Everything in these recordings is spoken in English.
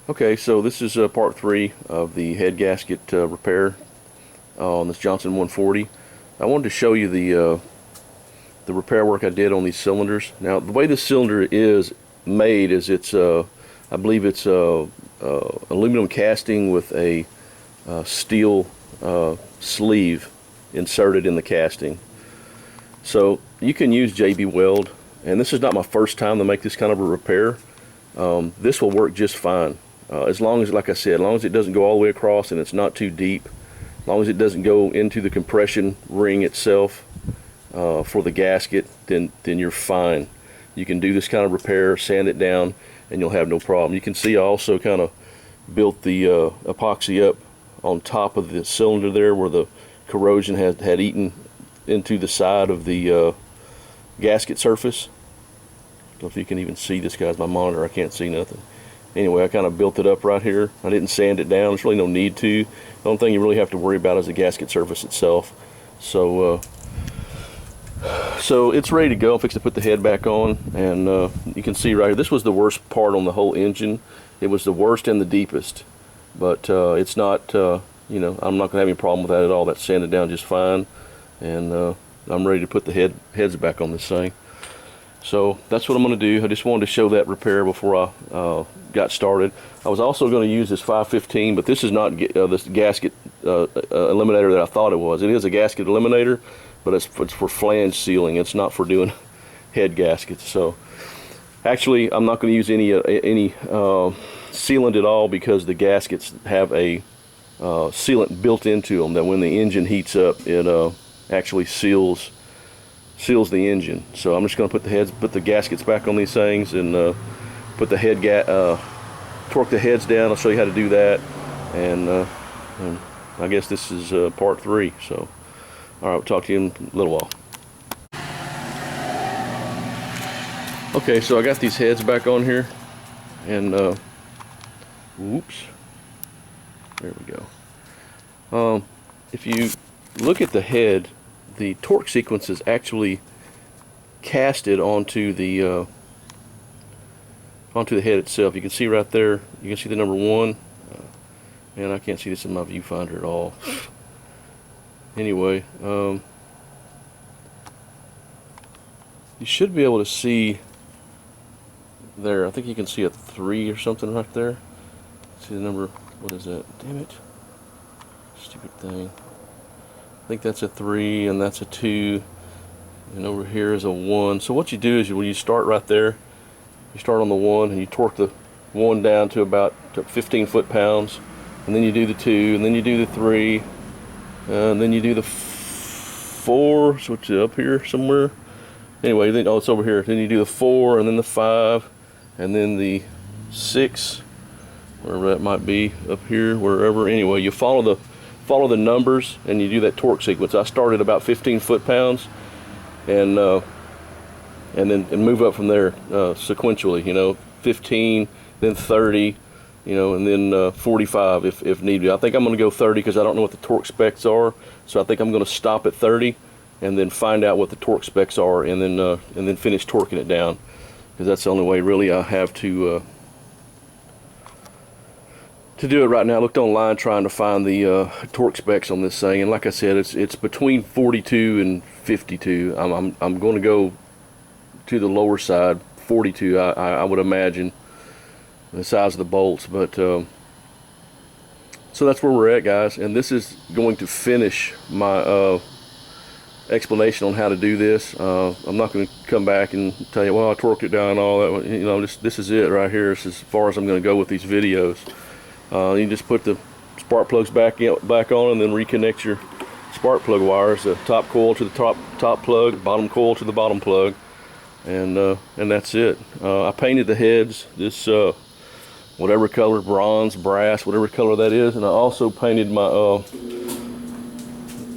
Okay, so this is part 3 of the head gasket repair on this Johnson 140. I wanted to show you the repair work I did on these cylinders. Now, the way this cylinder is made is it's I believe it's aluminum casting with a steel sleeve inserted in the casting. So you can use JB Weld, and this is not my first time to make this kind of a repair. This will work just fine. As long as, like I said, as long as it doesn't go all the way across and it's not too deep, as long as it doesn't go into the compression ring itself for the gasket, then you're fine. You can do this kind of repair, sand it down, and you'll have no problem. You can see I also kind of built the epoxy up on top of the cylinder there where the corrosion had eaten into the side of the gasket surface. I don't know if you can even see this, guys. My monitor, I can't see nothing. Anyway, I kind of built it up right here. I didn't sand it down. There's really no need to. The only thing you really have to worry about is the gasket surface itself. So it's ready to go. I'm fixing to put the head back on, and you can see right here, this was the worst part on the whole engine. It was the worst and the deepest, but it's not, you know, I'm not going to have any problem with that at all. That's sanded down just fine, and I'm ready to put the heads back on this thing. So that's what I'm going to do. I just wanted to show that repair before I got started. I was also going to use this 515, but this is not this gasket eliminator that I thought it was. It is a gasket eliminator, but it's for flange sealing. It's not for doing head gaskets. So actually, I'm not going to use any sealant at all, because the gaskets have a sealant built into them that when the engine heats up, it actually seals the engine. So I'm just going to put the gaskets back on these things, and put the torque the heads down. I'll show you how to do that, and I guess this is part 3. So all right, we'll talk to you in a little while. Okay, so I got these heads back on here, and whoops, there we go. If you look at the head, the torque sequence is actually casted onto the head itself. You can see right there, you can see the number 1, and I can't see this in my viewfinder at all. Anyway, you should be able to see there. I think you can see a 3 or something right there. See the number, what is that? Damn it, stupid thing. I think that's a 3, and that's a 2, and over here is a 1. So what you do is when you start right there, you start on the 1 and you torque the 1 down to about 15 foot-pounds, and then you do the 2, and then you do the 3, and then you do the 4, switch it up here somewhere. Anyway, then, oh, it's over here. Then you do the 4, and then the 5, and then the 6, wherever that might be, up here, wherever. Anyway, you follow the numbers, and you do that torque sequence. I started about 15 foot-pounds, and then move up from there sequentially. You know, 15, then 30, you know, and then 45 if needed. I think I'm going to go 30 because I don't know what the torque specs are. So I think I'm going to stop at 30, and then find out what the torque specs are, and then finish torquing it down, because that's the only way really I have to do it right now. I looked online trying to find the torque specs on this thing, and like I said, it's between 42 and 52. I'm going to go to the lower side, 42. I would imagine, the size of the bolts, but so that's where we're at, guys. And this is going to finish my explanation on how to do this. I'm not going to come back and tell you, well, I torqued it down and all that. You know, this is it right here. This is as far as I'm going to go with these videos. You just put the spark plugs back on, and then reconnect your spark plug wires, the top coil to the top plug, bottom coil to the bottom plug, and that's it. I painted the heads this whatever color, bronze, brass, whatever color that is, and I also painted my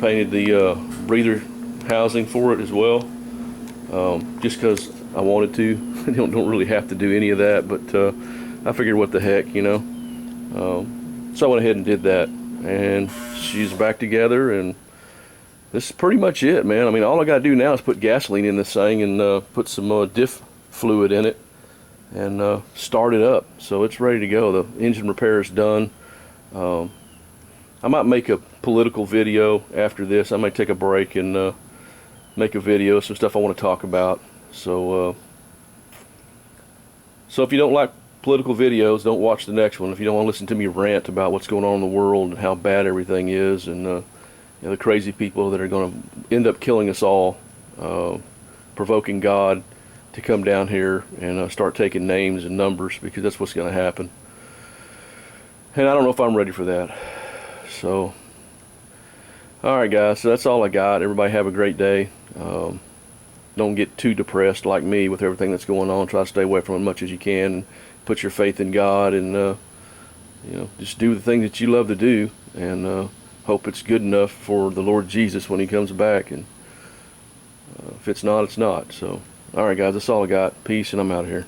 the breather housing for it as well, just because I wanted to. don't really have to do any of that, but I figured, what the heck, you know. So I went ahead and did that, and she's back together, and this is pretty much it, man. I mean, all I gotta do now is put gasoline in this thing, and put some diff fluid in it, and start it up. So it's ready to go. The engine repair is done. I might make a political video after this. I might take a break and make a video, some stuff I want to talk about. So if you don't like political videos, don't watch the next one. If you don't want to listen to me rant about what's going on in the world and how bad everything is, and the crazy people that are going to end up killing us all, provoking God to come down here and start taking names and numbers, because that's what's going to happen. And I don't know if I'm ready for that. So, alright guys, so that's all I got. Everybody have a great day. Don't get too depressed like me with everything that's going on. Try to stay away from it as much as you can, and put your faith in God, and just do the thing that you love to do, and hope it's good enough for the Lord Jesus when he comes back. And if it's not, it's not. So alright guys, that's all I got. Peace, and I'm out of here.